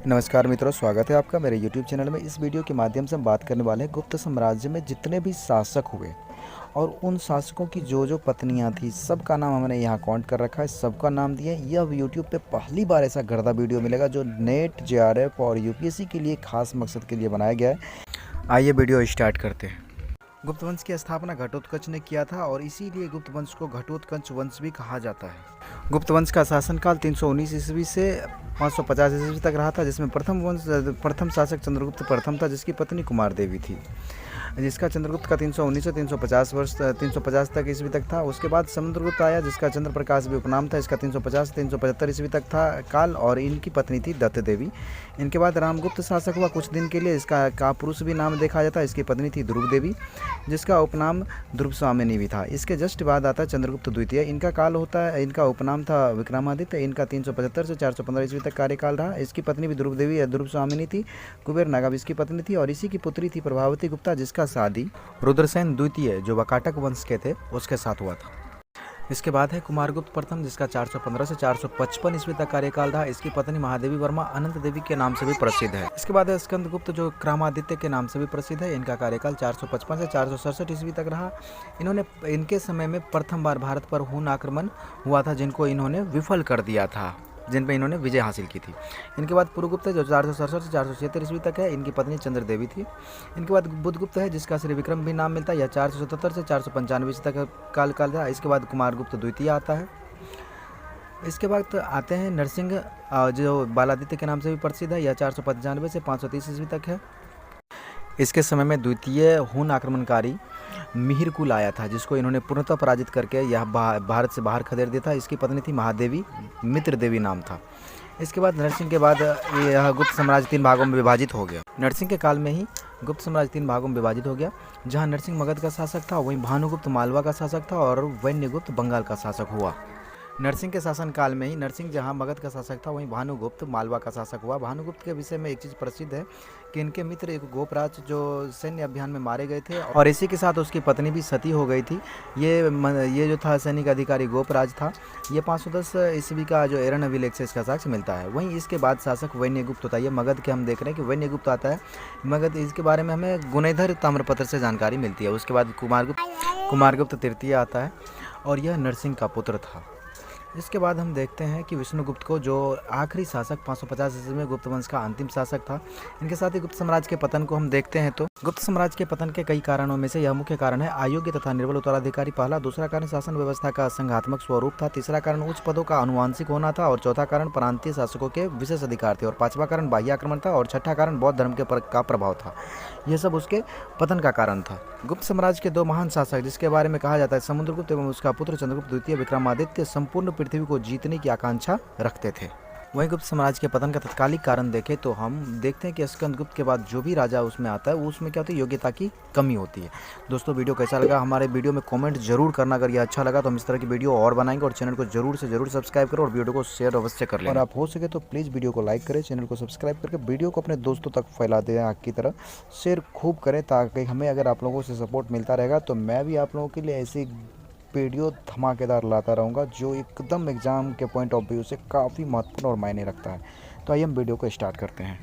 नमस्कार मित्रों, स्वागत है आपका मेरे YouTube चैनल में। इस वीडियो के माध्यम से हम बात करने वाले हैं गुप्त साम्राज्य में जितने भी शासक हुए और उन शासकों की जो पत्नियां थी, सबका नाम हमने यहाँ काउंट कर रखा है, सबका नाम दिया है। यह YouTube पे पहली बार ऐसा गर्दा वीडियो मिलेगा जो नेट JRF और UPSC के लिए खास मकसद के लिए बनाया गया है। आइए वीडियो स्टार्ट करते हैं। गुप्त वंश की स्थापना घटोत्कच ने किया था और इसीलिए गुप्त वंश को घटोत्कच वंश भी कहा जाता है। गुप्त वंश का शासनकाल 319 ईस्वी से 550 ईस्वी तक रहा था, जिसमें प्रथम शासक चंद्रगुप्त प्रथम था, जिसकी पत्नी कुमार देवी थी, जिसका चंद्रगुप्त का 319 से 350 तक ईस्वी तक था। उसके बाद समुद्रगुप्त आया, जिसका चंद्र प्रकाश भी उपनाम था, इसका 350 से 375 ईस्वी तक था काल, और इनकी पत्नी थी दत्त देवी। इनके बाद रामगुप्त शासक हुआ कुछ दिन के लिए, इसका कापुरुष भी नाम देखा जाता है, इसकी पत्नी थी ध्रुव देवी, जिसका उपनाम ध्रुव स्वामिनी भी था। इसके जस्ट बाद आता है चंद्रगुप्त द्वितीय। इनका काल होता है, इनका उपनाम था विक्रमादित्य, इनका 375 से 415 ईस्वी तक कार्यकाल रहा। इसकी पत्नी भी ध्रुव देवी या ध्रुव स्वामिनी थी। कुबेर नागा भी इसकी पत्नी थी, और इसी की पुत्री थी प्रभावती गुप्ता, जिसका शादी रुद्रसेन द्वितीय जो वाकाटक वंश के थे उसके साथ हुआ था। इसके बाद है कुमारगुप्त प्रथम, जिसका 415 से 455 ईस्वी तक कार्यकाल रहा। इसकी पत्नी महादेवी वर्मा अनंत देवी के नाम से भी प्रसिद्ध है। इसके बाद है स्कंदगुप्त जो क्रमादित्य के नाम से भी प्रसिद्ध है। इनका कार्यकाल 455 से 467 ईस्वी तक रहा। इनके समय में प्रथम बार भारत पर हुन आक्रमण हुआ था, जिनको इन्होंने विफल कर दिया था, जिन पर इन्होंने विजय हासिल की थी। इनके बाद पुरुगुप्त है जो 467 से 476 ईस्वी तक है। इनकी पत्नी चंद्र देवी थी। इनके बाद बुधगुप्त है, जिसका श्री विक्रम भी नाम मिलता है, यह 477 से 495 ईस्वी तक काल था। इसके बाद कुमारगुप्त द्वितीय आता है। इसके बाद आते हैं नरसिंह जो बालादित्य के नाम से भी प्रसिद्ध है, यह 495 से 530 ईस्वी तक है। इसके समय में द्वितीय हुन आक्रमणकारी मिहिरकुल आया था, जिसको इन्होंने पूर्णतः पराजित करके यह भारत से बाहर खदेड़ दिया था। इसकी पत्नी थी महादेवी, मित्र देवी नाम था। इसके बाद नरसिंह के बाद यह गुप्त साम्राज्य 3 भागों में विभाजित हो गया। नरसिंह के काल में ही गुप्त साम्राज्य 3 भागों में विभाजित हो गया, जहाँ नरसिंह मगध का शासक था, वहीं भानुगुप्त मालवा का शासक था, और वैन्यगुप्त बंगाल का शासक हुआ। नरसिंह के शासन काल में ही नरसिंह जहाँ मगध का शासक था, वहीं भानुगुप्त मालवा का शासक हुआ। भानुगुप्त के विषय में एक चीज़ प्रसिद्ध है कि इनके मित्र एक गोपराज जो सैन्य अभियान में मारे गए थे, और इसी के साथ उसकी पत्नी भी सती हो गई थी। ये जो था सैनिक अधिकारी गोपराज था। ये 510 ईस्वी का जो एरन अभिलेख से इसका साक्ष्य मिलता है। वहीं इसके बाद शासक वैन्यगुप्त होता है। ये मगध के हम देख रहे हैं कि वैन्यगुप्त आता है मगध। इसके बारे में हमें गुणेधर ताम्रपत्र से जानकारी मिलती है। उसके बाद कुमारगुप्त तृतीय आता है, और यह नरसिंह का पुत्र था। इसके बाद हम देखते हैं कि विष्णुगुप्त को, जो आखिरी शासक 550 ईस्वी में गुप्त वंश का अंतिम शासक था। इनके साथ ही गुप्त साम्राज्य के पतन को हम देखते हैं। तो गुप्त साम्राज्य के पतन के कई कारणों में से यह मुख्य कारण है अयोग्य तथा निर्बल उत्तराधिकारी पहला। दूसरा कारण शासन व्यवस्था का संघात्मक स्वरूप था। तीसरा कारण उच्च पदों का आनुवंशिक होना था, और चौथा कारण प्रांतीय शासकों के विशेष अधिकार थे, और पांचवा कारण बाह्य आक्रमण था, और छठा कारण बौद्ध धर्म का प्रभाव था। यह सब उसके पतन का कारण था। गुप्त साम्राज्य के 2 महान शासक, जिसके बारे में कहा जाता है समुद्रगुप्त एवं उसका पुत्र चंद्रगुप्त द्वितीय विक्रमादित्य, संपूर्ण पृथ्वी को जीतने की आकांक्षा रखते थे। वहीं गुप्त साम्राज्य के पतन का तत्कालिक कारण देखें तो हम देखते हैं कि स्कंदगुप्त के बाद जो भी राजा उसमें आता है, उसमें क्या होती है, योग्यता की कमी होती है। दोस्तों, वीडियो कैसा लगा हमारे वीडियो में कमेंट जरूर करना। अगर ये अच्छा लगा तो हम इस तरह की वीडियो और बनाएंगे, और चैनल को जरूर से जरूर सब्सक्राइब करो, और वीडियो को शेयर अवश्य कर लें। और आप हो सके तो प्लीज़ वीडियो को लाइक करें, चैनल को सब्सक्राइब करके वीडियो को अपने दोस्तों तक फैला दें, आग की तरह शेयर खूब करें, ताकि हमें अगर आप लोगों से सपोर्ट मिलता रहेगा तो मैं भी आप लोगों के लिए ऐसी वीडियो धमाकेदार लाता रहूँगा, जो एकदम एग्ज़ाम के पॉइंट ऑफ व्यू से काफ़ी महत्वपूर्ण और मायने रखता है। तो आइए हम वीडियो को स्टार्ट करते हैं।